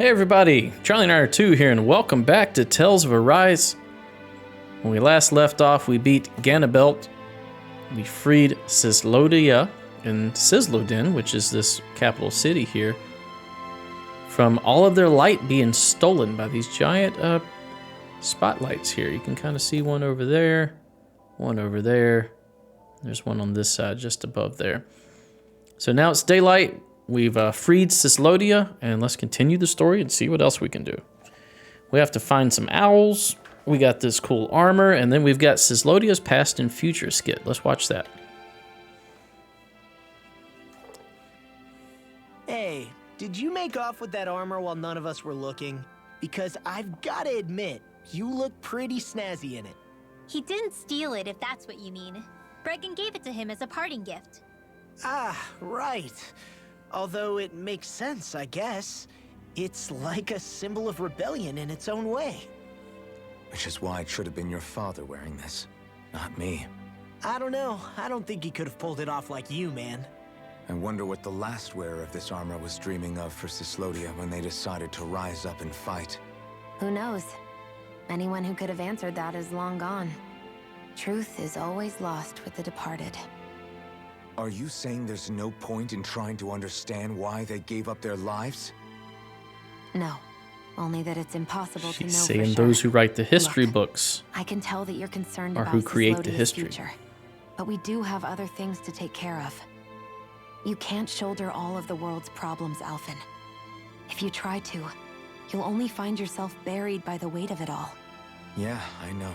Hey everybody, Charlie and I are 2 here, and welcome back to Tales of Arise. When we last left off, we beat Ganabelt, we freed Cislodia and Sislodin, which is this capital city here, from all of their light being stolen by these giant spotlights here. You can kind of see one over there, one over there. There's one on this side just above there. So now it's daylight. We've freed Cislodia, and let's continue the story and see what else we can do. We have to find some owls. We got this cool armor, and then we've got Cislodia's past and future skit. Let's watch that. Hey, did you make off with that armor while none of us were looking? Because I've got to admit, you look pretty snazzy in it. He didn't steal it, if that's what you mean. Bregan gave it to him as a parting gift. Ah, right. Although it makes sense, I guess. It's like a symbol of rebellion in its own way. Which is why it should have been your father wearing this, not me. I don't know. I don't think he could have pulled it off like you, man. I wonder what the last wearer of this armor was dreaming of for Cislodia when they decided to rise up and fight. Who knows? Anyone who could have answered that is long gone. Truth is always lost with the departed. Are you saying there's no point in trying to understand why they gave up their lives? No. Only that it's impossible to know She's for saying sure. those who write the history Look, books I can tell that you're concerned are about who create the Cislodia's history. future. But we do have other things to take care of. You can't shoulder all of the world's problems, Alphen. If you try to, you'll only find yourself buried by the weight of it all. Yeah, I know.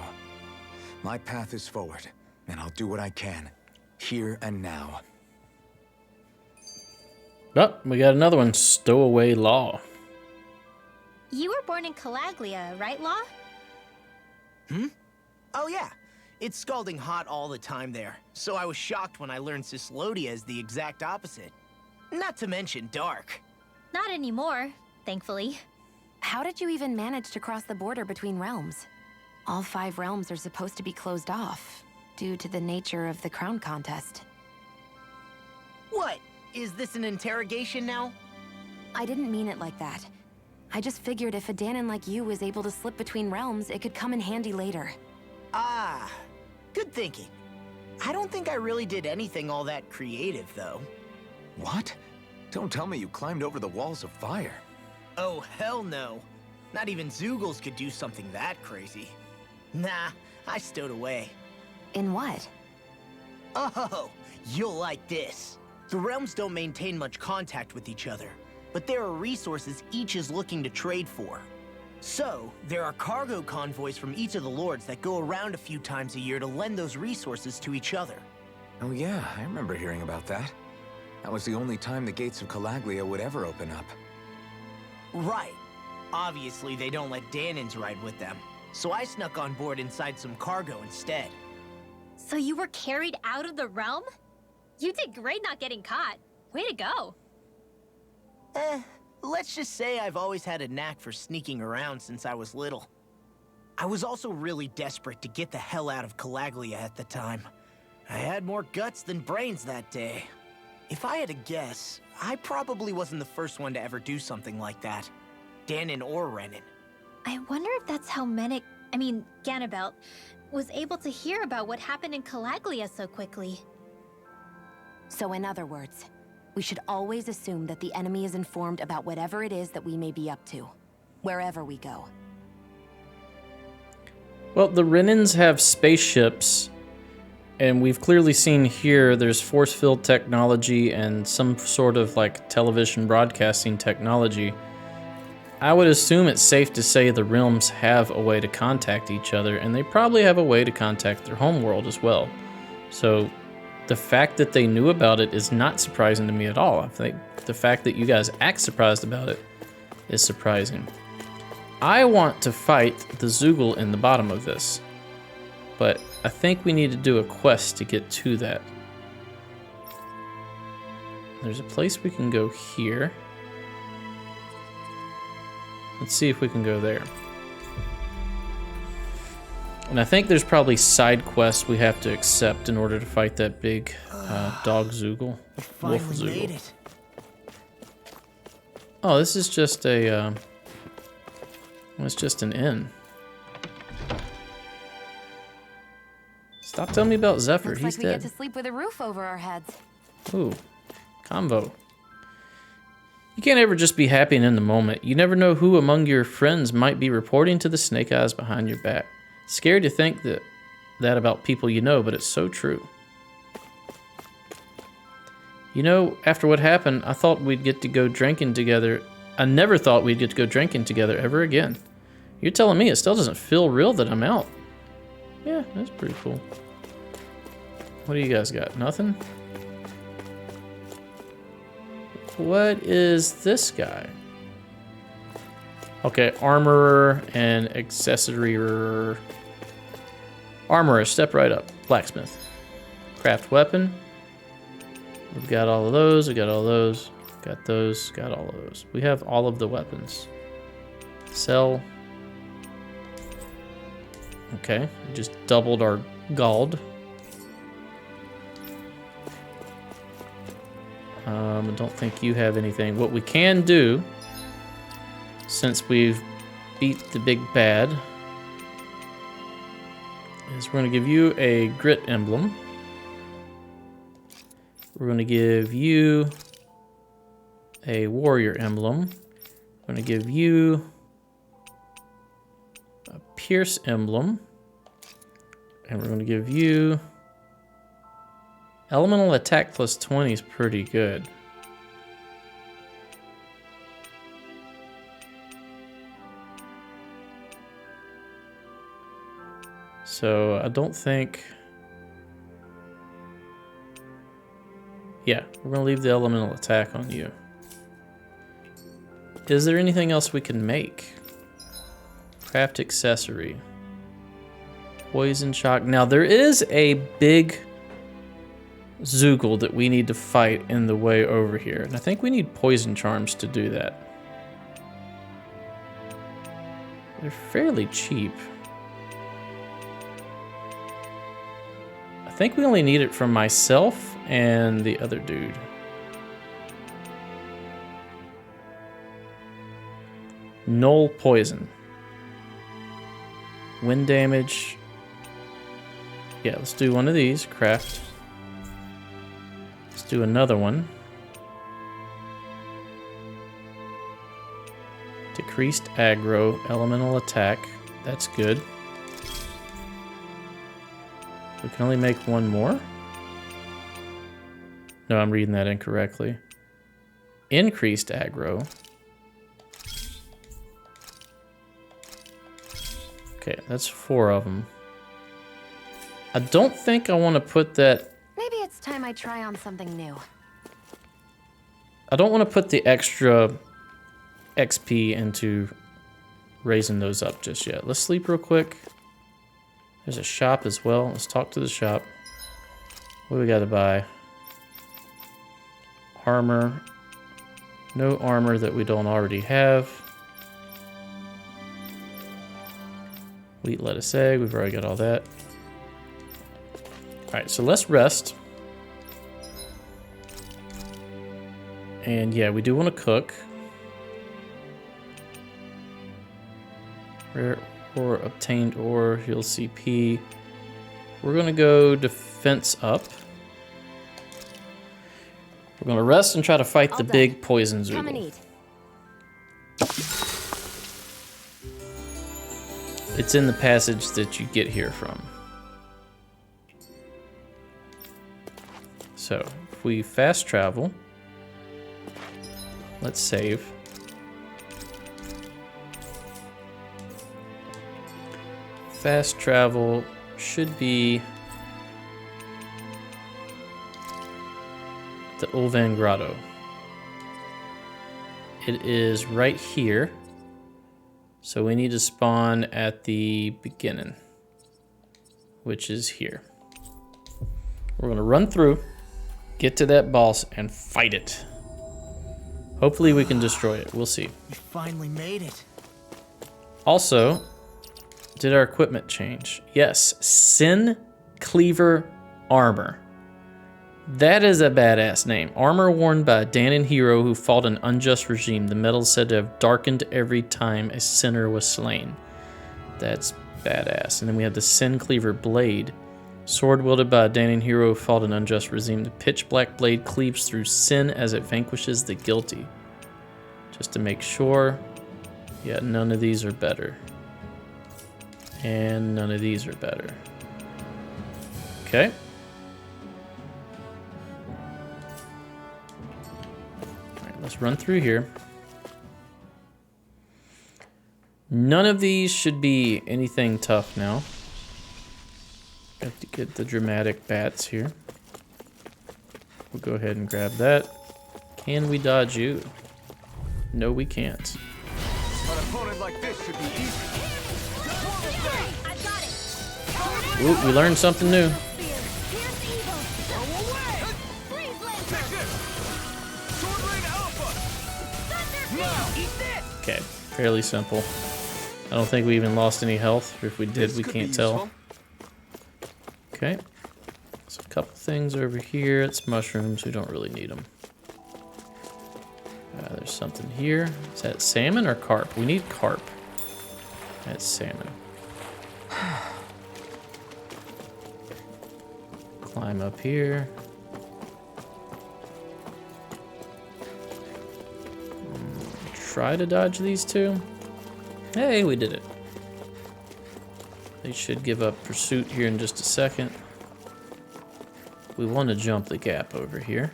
My path is forward, and I'll do what I can. Here and now. Oh, we got another one. Stowaway Law. You were born in Calaglia, right, Law? Oh yeah. It's scalding hot all the time there. So I was shocked when I learned Cislodia is the exact opposite. Not to mention dark. Not anymore, thankfully. How did you even manage to cross the border between realms? All 5 realms are supposed to be closed off, due to the nature of the crown contest. What? Is this an interrogation now? I didn't mean it like that. I just figured if a Danon like you was able to slip between realms, it could come in handy later. Ah, good thinking. I don't think I really did anything all that creative, though. What? Don't tell me you climbed over the walls of fire. Oh, hell no. Not even Zoogles could do something that crazy. Nah, I stowed away. In what? Oh, you'll like this. The realms don't maintain much contact with each other, but there are resources each is looking to trade for. So, there are cargo convoys from each of the lords that go around a few times a year to lend those resources to each other. Oh yeah, I remember hearing about that. That was the only time the gates of Calaglia would ever open up. Right. Obviously, they don't let Danons ride with them, so I snuck on board inside some cargo instead. So you were carried out of the realm? You did great not getting caught. Way to go. Let's just say I've always had a knack for sneaking around since I was little. I was also really desperate to get the hell out of Calaglia at the time. I had more guts than brains that day. If I had to guess, I probably wasn't the first one to ever do something like that. Danon or Renan. I wonder if that's how Ganabelt, was able to hear about what happened in Calaglia so quickly. So in other words, we should always assume that the enemy is informed about whatever it is that we may be up to, wherever we go. Well, the Renans have spaceships, and we've clearly seen here there's force-field technology and some sort of like television broadcasting technology. I would assume it's safe to say the realms have a way to contact each other, and they probably have a way to contact their homeworld as well. So the fact that they knew about it is not surprising to me at all. I think the fact that you guys act surprised about it is surprising. I want to fight the Zoogle in the bottom of this, but I think we need to do a quest to get to that. There's a place we can go here. Let's see if we can go there. And I think there's probably side quests we have to accept in order to fight that big dog Zoogle. Wolf Finally made Zoogle. it. Oh, this is just a Well, it's just an inn. Stop telling me about Zephyr. Looks He's like we dead. get to sleep with a roof over our heads. Ooh, convo. You can't ever just be happy and in the moment. You never know who among your friends might be reporting to the snake eyes behind your back. Scary to think that about people you know, but it's so true. You know, after what happened, I thought we'd get to go drinking together. I never thought we'd get to go drinking together ever again. You're telling me it still doesn't feel real that I'm out. Yeah, that's pretty cool. What do you guys got? Nothing? What is this guy? Okay, armorer and accessory. Armorer, step right up. Blacksmith. Craft weapon. We've got all of those. We got all those. Got those. Got all of those. We have all of the weapons. Sell. Okay, we just doubled our gold. I don't think you have anything. What we can do, since we've beat the big bad, is we're going to give you a grit emblem. We're going to give you a warrior emblem. We're going to give you a pierce emblem. And we're going to give you elemental attack plus 20 is pretty good. So I don't think... Yeah, we're going to leave the elemental attack on you. Is there anything else we can make? Craft accessory. Poison shock. Now there is a big Zoogle that we need to fight in the way over here. And I think we need poison charms to do that. They're fairly cheap. I think we only need it from myself and the other dude. Null poison. Wind damage. Yeah, let's do one of these. Craft. Let's do another one. Decreased aggro, elemental attack. That's good. We can only make one more? No, I'm reading that incorrectly. Increased aggro. Okay, that's 4 of them. I don't think I want to put that... Maybe it's time I try on something new. I don't want to put the extra XP into raising those up just yet. Let's sleep real quick. There's a shop as well. Let's talk to the shop. What do we got to buy? Armor. No armor that we don't already have. Wheat, lettuce, egg. We've already got all that. Alright, so let's rest. And yeah, we do want to cook. Rare or obtained ore, heal CP. We're going to go defense up. We're going to rest and try to fight the big poison Zoogle. Come and eat. It's in the passage that you get here from. So, if we fast travel, let's save. Fast travel should be the Ulvan Grotto. It is right here. So we need to spawn at the beginning, which is here. We're gonna run through, get to that boss, and fight it. Hopefully we can destroy it. We'll see. You finally made it. Also, did our equipment change? Yes, Sin Cleaver Armor. That is a badass name. Armor worn by a Danon hero who fought an unjust regime. The metal is said to have darkened every time a sinner was slain. That's badass. And then we have the Sin Cleaver Blade. Sword wielded by a Danon hero who fought an unjust regime. The pitch black blade cleaves through sin as it vanquishes the guilty. Just to make sure. Yeah, none of these are better. And none of these are better. Okay. Alright, let's run through here. None of these should be anything tough now. Got to get the dramatic bats here. We'll go ahead and grab that. Can we dodge you? No, we can't. An opponent like this should be easy. Ooh, we learned something new. Okay, fairly simple. I don't think we even lost any health. Or if we did, we can't tell. Okay. So a couple things over here. It's mushrooms. We don't really need them. There's something here. Is that salmon or carp? We need carp. That's salmon. Climb up here. Try to dodge these two. Hey, we did it. They should give up pursuit here in just a second. We want to jump the gap over here.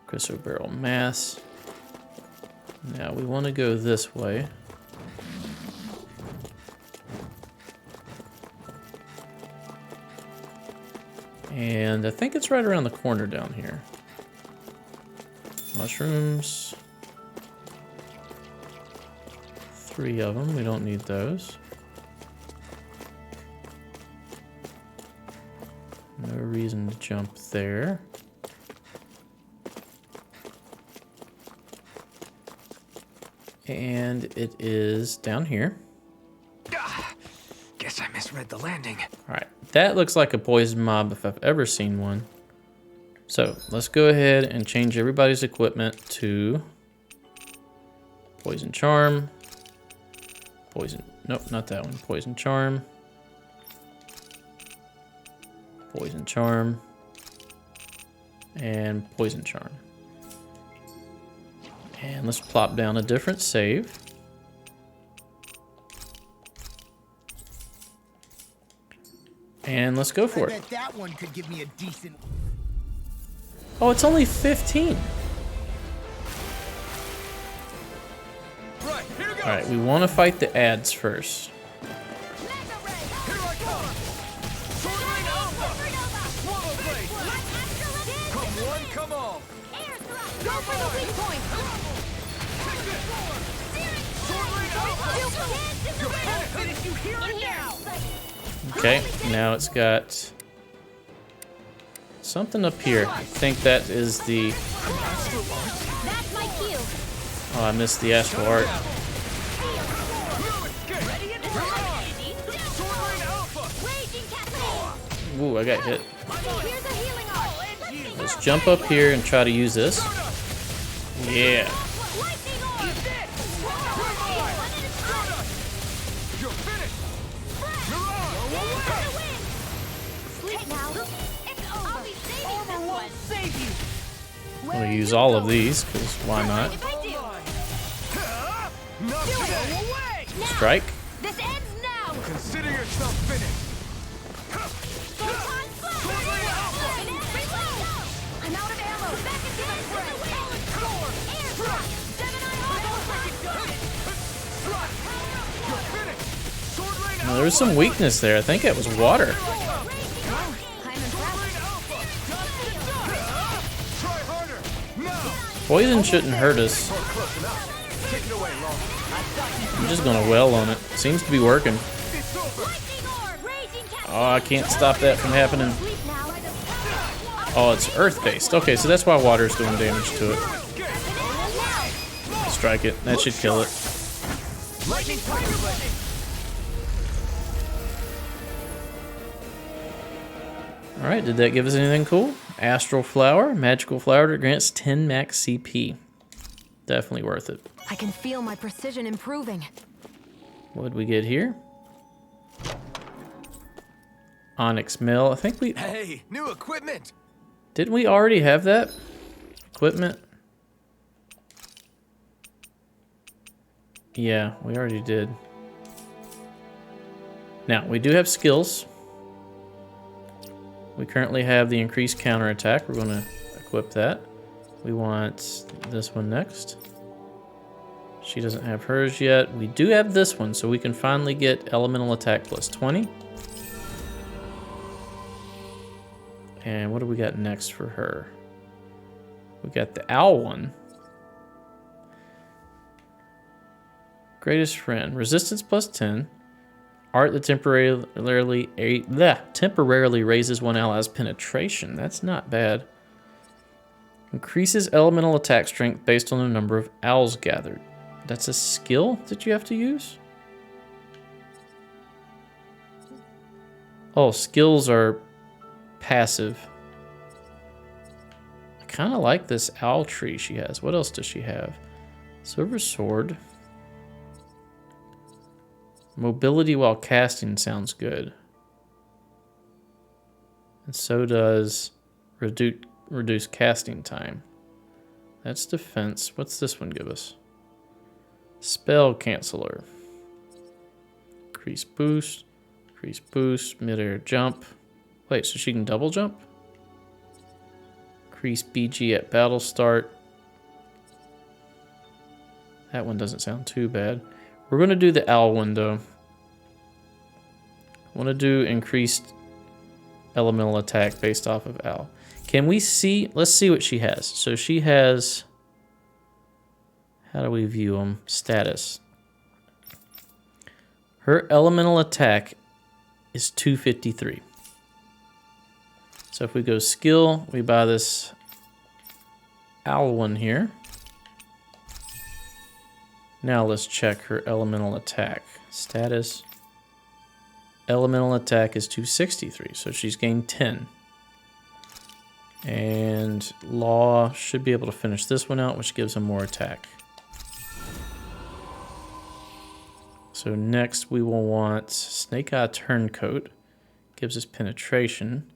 Crystal barrel mass. Now we want to go this way. And I think it's right around the corner down here. Mushrooms. 3 of them. We don't need those. No reason to jump there. And it is down here. Guess I misread the landing. All right, that looks like a poison mob if I've ever seen one. So let's go ahead and change everybody's equipment to poison charm. Poison, nope, not that one. Poison charm. Poison charm. And poison charm. And let's plop down a different save. And let's go for it. I bet that one could give me a decent... Oh, it's only 15. Right, here we go. All right, we want to fight the ads first. Come one, come all. Go for the weak point! Okay, now it's got something up here. I think that is the... That's my cue. Oh, I missed the astral art. Ooh, I got hit. Here's a healing art. Let's jump up here and try to use this. Yeah. Lightning orb. You're finished. Sleep now. It's over. I'll be saving this one. Save you! I'm gonna use all of these, because why not? If I do, Strike. this ends now. Consider yourself finished. Photon flash. I'm out of ammo. Back into the fray. Air drop. Gemini auto. Now, there was some weakness there. I think it was water. Poison shouldn't hurt us. I'm just gonna well on it. Seems to be working. Oh, I can't stop that from happening. Oh, it's earth-based. Okay, so that's why water's doing damage to it. Strike it. That should kill it. Alright, did that give us anything cool? Astral Flower, magical flower that grants 10 max CP. Definitely worth it. I can feel my precision improving. What'd we get here? Onyx Mill. I think we... Hey, new equipment! Didn't we already have that? Equipment? Yeah, we already did. Now, we do have skills. We currently have the increased counterattack. We're going to equip that. We want this one next. She doesn't have hers yet. We do have this one, so we can finally get elemental attack plus 20. And what do we got next for her? We got the owl one. Greatest friend. Resistance plus 10. Art that temporarily raises one ally's penetration. That's not bad. Increases elemental attack strength based on the number of owls gathered. That's a skill that you have to use? Oh, skills are passive. I kind of like this owl tree she has. What else does she have? Silver sword. Mobility while casting sounds good. And so does reduce casting time. That's defense. What's this one give us? Spell canceller. Increase boost. Increase boost. Mid-air jump. Wait, so she can double jump? Increase BG at battle start. That one doesn't sound too bad. We're going to do the owl one, though. I want to do increased elemental attack based off of owl. Can we see? Let's see what she has. So she has... How do we view them? Status. Her elemental attack is 253. So if we go skill, we buy this owl one here. Now let's check her elemental attack. Status. Elemental attack is 263, so she's gained 10. And Law should be able to finish this one out, which gives him more attack. So next we will want Snake Eye Turncoat. Gives us penetration.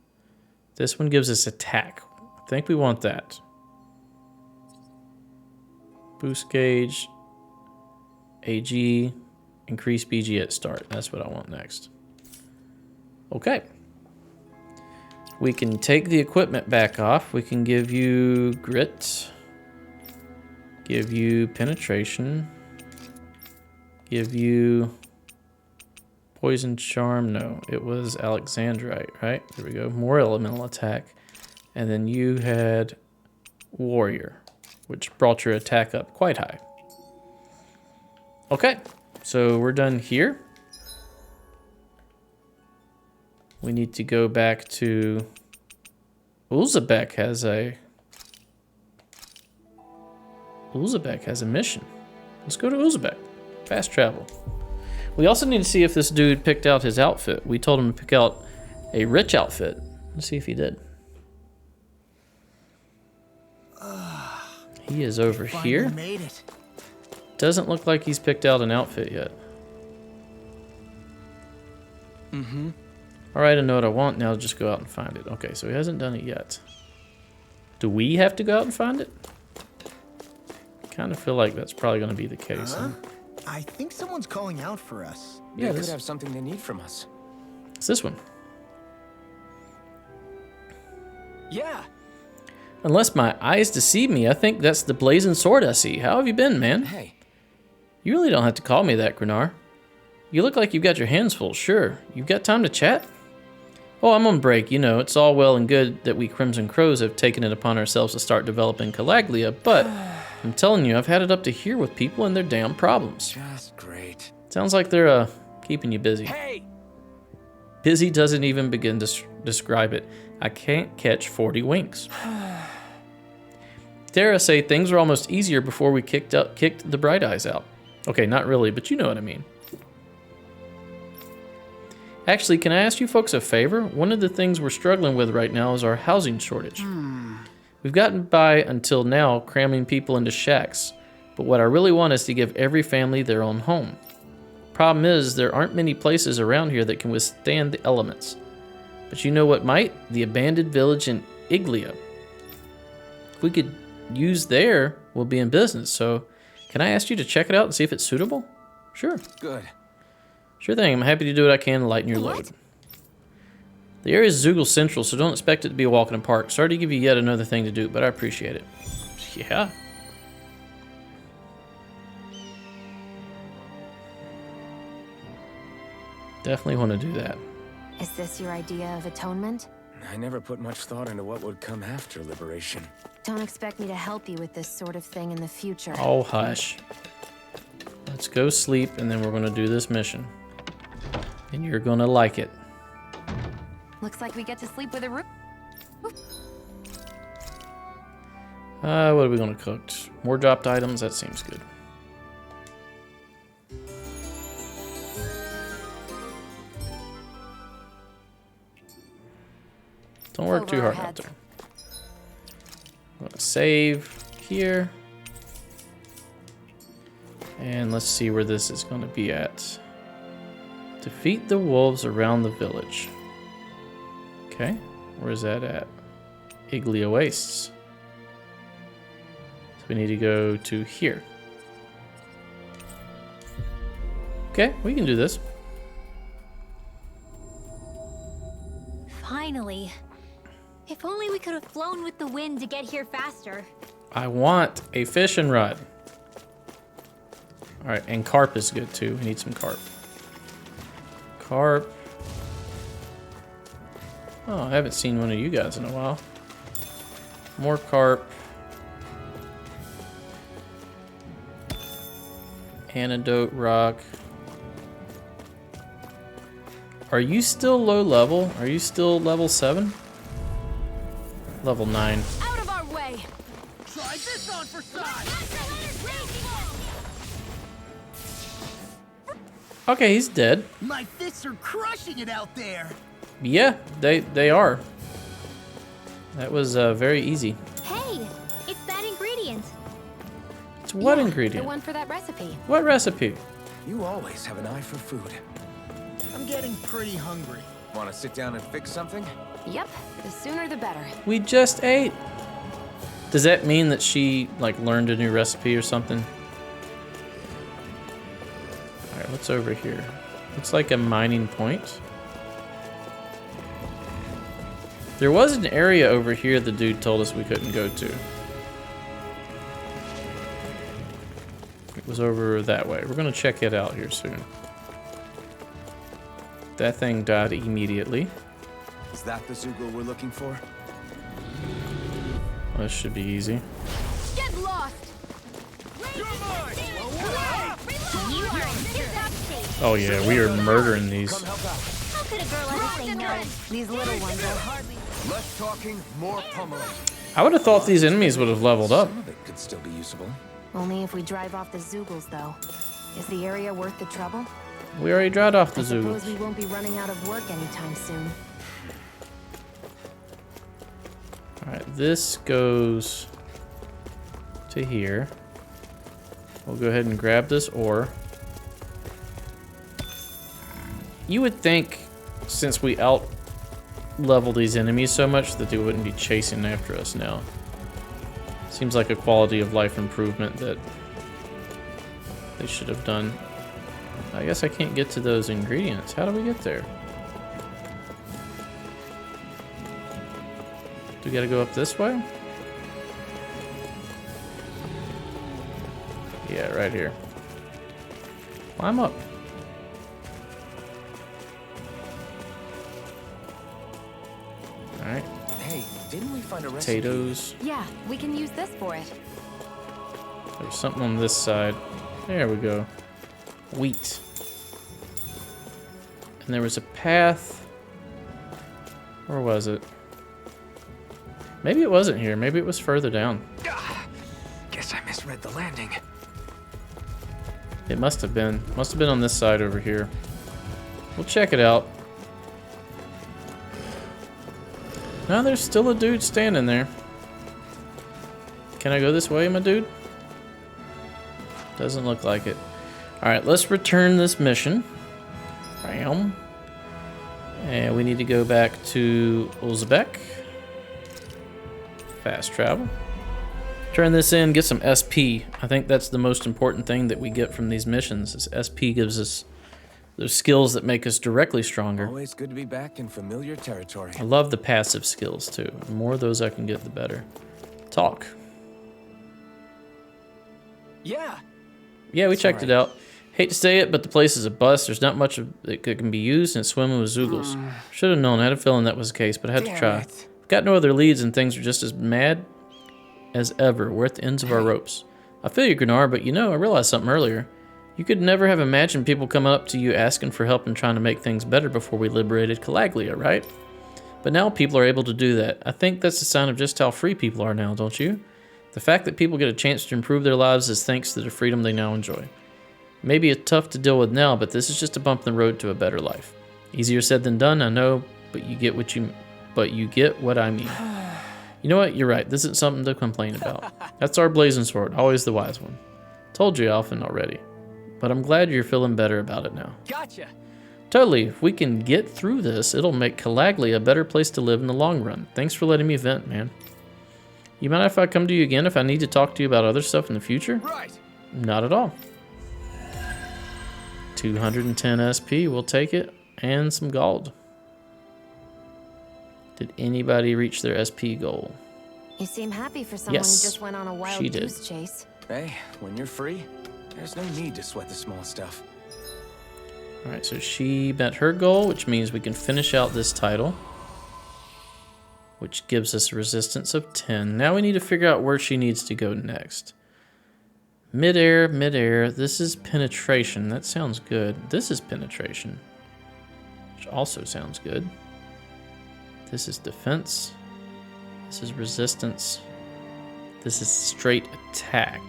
This one gives us attack. I think we want that. Boost gauge. AG. Increase BG at start. That's what I want next. Okay. We can take the equipment back off. We can give you grit. Give you penetration. Give you poison charm. No, it was Alexandrite, right? There we go. More elemental attack. And then you had warrior, which brought your attack up quite high. Okay, so we're done here. We need to go back to Ulzebek has a mission. Let's go to Ulzebek. Fast travel. We also need to see if this dude picked out his outfit. We told him to pick out a rich outfit. Let's see if he did. He is over here. Made it. Doesn't look like he's picked out an outfit yet. Mm-hmm. All right, I know what I want. Now just go out and find it. Okay, so he hasn't done it yet. Do we have to go out and find it? Kind of feel like that's probably going to be the case. Huh? I think someone's calling out for us. Yeah, Yeah, they could have something they need from us. it's this one. Yeah. Unless my eyes deceive me, I think that's the blazing sword I see. How have you been, man? Hey, You really don't have to call me that, Grenar. You look like you've got your hands full, sure. You've got time to chat? Oh, I'm on break, you know. It's all well and good that we Crimson Crows have taken it upon ourselves to start developing Calaglia, but I'm telling you, I've had it up to here with people and their damn problems. just great. Sounds like they're keeping you busy. Hey! Busy doesn't even begin to describe it. I can't catch 40 winks. Dare I say, things were almost easier before we kicked the Bright Eyes out. Okay, not really, but you know what I mean. Actually, can I ask you folks a favor? One of the things we're struggling with right now is our housing shortage. We've gotten by until now cramming people into shacks, but what I really want is to give every family their own home. Problem is, there aren't many places around here that can withstand the elements. But you know what might? The abandoned village in Iglia. If we could use there, we'll be in business. So, can I ask you to check it out and see if it's suitable? Sure. Good. Sure thing. I'm happy to do what I can to lighten your load. The area is Zoogle Central, so don't expect it to be a walk in the park. Sorry to give you yet another thing to do, but I appreciate it. Yeah. Definitely want to do that. Is this your idea of atonement? I never put much thought into what would come after liberation. Don't expect me to help you with this sort of thing in the future. Oh, hush. Let's go sleep, and then we're going to do this mission. And you're going to like it. Looks like we get to sleep with a roof. What are we going to cook? More dropped items? That seems good. Don't work too hard out there. I'm gonna save here. And let's see where this is gonna be at. Defeat the wolves around the village. Okay, where is that at? Iglia Wastes. So we need to go to here. Okay, we can do this. Finally. If only we could have flown with the wind to get here faster. I want a fishing rod. All right, and carp is good too. We need some carp. Carp. Oh, I haven't seen one of you guys in a while. More carp. Antidote rock. Are you still low level? Are you still level 7? Level 9. Out of our way! Try this on for size. Okay, he's dead. My fists are crushing it out there. Yeah, they are. That was very easy. Hey, it's that ingredient. It's what Yeah, ingredient? The one for that recipe. What recipe? You always have an eye for food. I'm getting pretty hungry. Want to sit down and fix something? Yep, the sooner the better. We just ate. Does that mean that she like learned a new recipe or something? All right, what's over here? Looks like a mining point. There was an area over here the dude told us we couldn't go to. It was over that way. We're gonna check it out here soon. That thing died immediately. Is that the Zoogle we're looking for? This should be easy. Get lost! Oh yeah, we are murdering these. Come help out. How could a girl ever say no? These little ones are hardly... Less talking, more pummeling. I would have thought these enemies would have leveled up. Some of it could still be usable. Only if we drive off the Zoogles, though. Is the area worth the trouble? We already dried off the I suppose Zoogles. we won't be running out of work anytime soon. Alright, this goes to here. We'll go ahead and grab this ore. You would think, since we out-level these enemies so much, that they wouldn't be chasing after us now. Seems like a quality of life improvement that they should have done. I guess I can't get to those ingredients. How do we get there? Do we gotta go up this way? Yeah, right here. Climb up. Alright, Hey, didn't we find a recipe? potatoes. Yeah, we can use this for it. There's something on this side. There we go. Wheat. And there was a path. Where was it? Maybe it wasn't here. Maybe it was further down. Guess I misread the landing. It must have been. Must have been on this side over here. We'll check it out. No, there's still a dude standing there. Can I go this way, my dude? Doesn't look like it. Alright, let's return this mission. Bam. And we need to go back to Uzbek. Fast travel. Turn this in, get some SP. I think that's the most important thing that we get from these missions. Is SP gives us those skills that make us directly stronger. Always good to be back in familiar territory. I love the passive skills too. The more of those I can get, the better. Talk. Yeah. Yeah, we checked it out. Hate to say it, but the place is a bust. There's not much of it that can be used, and it's swimming with Zoogles. Should have known. I had a feeling that was the case, but I had to try. Got no other leads, and things are just as mad as ever. We're at the ends of our ropes. I feel you, Granar, but you know, I realized something earlier. You could never have imagined people coming up to you asking for help and trying to make things better before we liberated Calaglia, right? But now people are able to do that. I think that's a sign of just how free people are now, don't you? The fact that people get a chance to improve their lives is thanks to the freedom they now enjoy. Maybe it's tough to deal with now, but this is just a bump in the road to a better life. Easier said than done, I know, but you get what I mean. You know what? You're right. This isn't something to complain about. That's our blazing sword, always the wise one. Told you, Alphen, already. But I'm glad you're feeling better about it now. Gotcha. Totally. If we can get through this, it'll make Calaglia a better place to live in the long run. Thanks for letting me vent, man. You mind if I come to you again if I need to talk to you about other stuff in the future? Right. Not at all. 210 SP, we'll take it. And some gold. Did anybody reach their SP goal? You seem happy for someone who just went on a wild goose chase. Hey, when you're free, there's no need to sweat the small stuff. Alright, so she met her goal, which means we can finish out this title. Which gives us a resistance of 10. Now we need to figure out where she needs to go next. Midair, midair. This is penetration. That sounds good. This is penetration. Which also sounds good. This is defense. This is resistance. This is straight attack.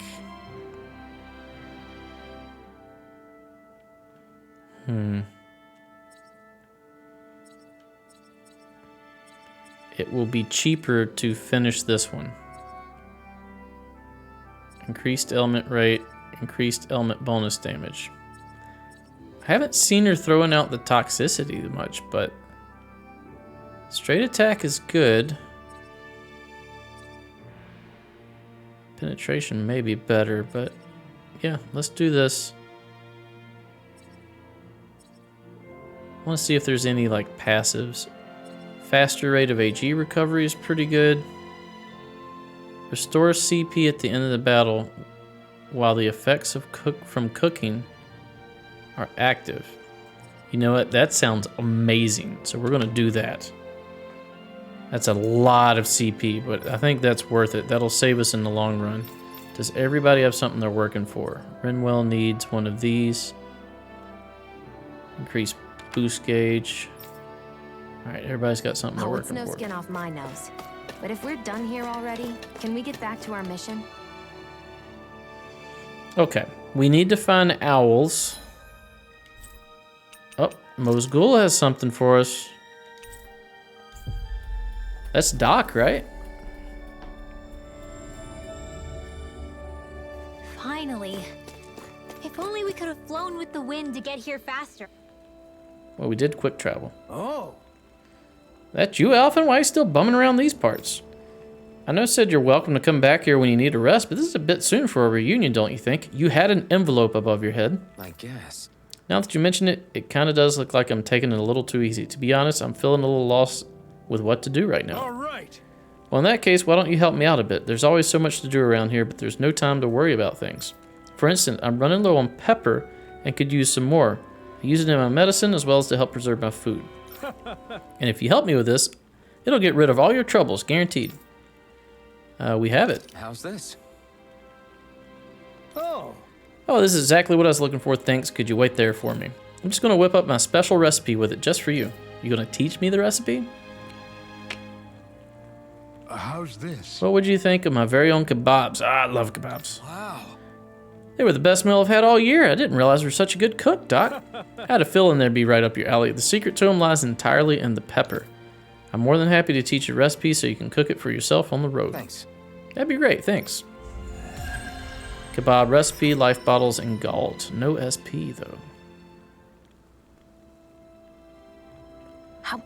It will be cheaper to finish this one. Increased element rate, increased element bonus damage. I haven't seen her throwing out the toxicity much, but straight attack is good. Penetration may be better, but yeah, let's do this. I want to see if there's any like passives. Faster rate of AG recovery is pretty good. Restores CP at the end of the battle while the effects of from cooking are active. You know what? That sounds amazing. So we're going to do that. That's a lot of CP, but I think that's worth it. That'll save us in the long run. Does everybody have something they're working for? Renwell needs one of these. Increase boost gauge. Alright, everybody's got something they're working for. It's no skin off my nose. But if we're done here already, can we get back to our mission? Okay, we need to find owls. Oh, Mosgul has something for us. That's Doc, right? Finally. If only we could have flown with the wind to get here faster. Well, we did quick travel. Oh. That you, Alphen? Why are you still bumming around these parts? I know I said you're welcome to come back here when you need a rest, but this is a bit soon for a reunion, don't you think? You had an envelope above your head. I guess. Now that you mention it, it kind of does look like I'm taking it a little too easy. To be honest, I'm feeling a little lost with what to do right now. All right. Well, in that case, why don't you help me out a bit? There's always so much to do around here, but there's no time to worry about things. For instance, I'm running low on pepper and could use some more. I use it in my medicine as well as to help preserve my food. And if you help me with this, it'll get rid of all your troubles, guaranteed. We have it. How's this? Oh. Oh, this is exactly what I was looking for. Thanks. Could you wait there for me? I'm just going to whip up my special recipe with it just for you. You going to teach me the recipe? How's this? What would you think of my very own kebabs? I love kebabs. Wow. They were the best meal I've had all year. I didn't realize you were such a good cook, Doc. I had a feeling they'd be right up your alley. The secret to them lies entirely in the pepper. I'm more than happy to teach you a recipe so you can cook it for yourself on the road. Thanks. That'd be great, thanks. Kebab recipe, life bottles, and galt. No SP, though. How?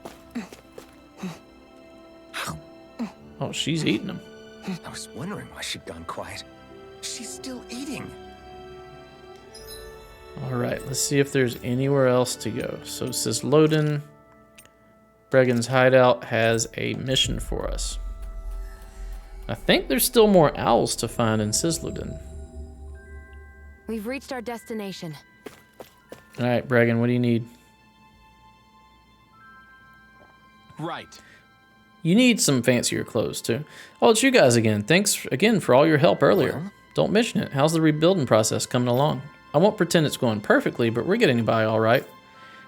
Oh, she's eating them. I was wondering why she'd gone quiet. She's still eating. All right, let's see if there's anywhere else to go. So it says Loden. Bregan's hideout has a mission for us. I think there's still more owls to find in Sisluden. We've reached our destination. All right, Bregan, what do you need? Right. You need some fancier clothes, too. Oh, it's you guys again. Thanks again for all your help earlier. Well? Don't mention it. How's the rebuilding process coming along? I won't pretend it's going perfectly, but we're getting by all right.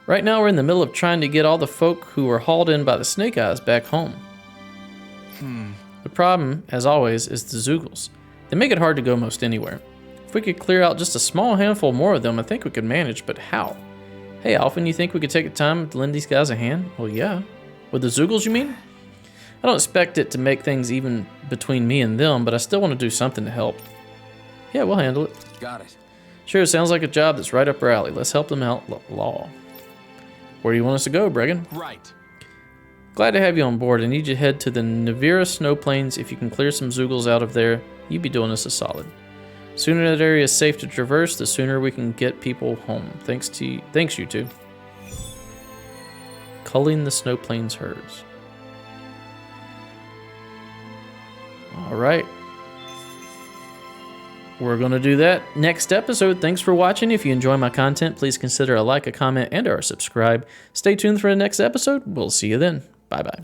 Right now, we're in the middle of trying to get all the folk who were hauled in by the Snake Eyes back home. The problem, as always, is the Zoogles. They make it hard to go most anywhere. If we could clear out just a small handful more of them, I think we could manage, but how? Hey, Alphen, you think we could take the time to lend these guys a hand? Well, yeah. With the Zoogles, you mean? I don't expect it to make things even between me and them, but I still want to do something to help. Yeah, we'll handle it. Got it. Sure, sounds like a job that's right up our alley. Let's help them out, Law. Where do you want us to go, Bregan? Right. Glad to have you on board. I need you to head to the Navira snow plains. If you can clear some Zoogles out of there, you'd be doing us a solid. Sooner that area is safe to traverse, the sooner we can get people home. Thanks, you two. Culling the snow plains herds. All right. We're going to do that next episode. Thanks for watching. If you enjoy my content, please consider a like, a comment, and or subscribe. Stay tuned for the next episode. We'll see you then. Bye-bye.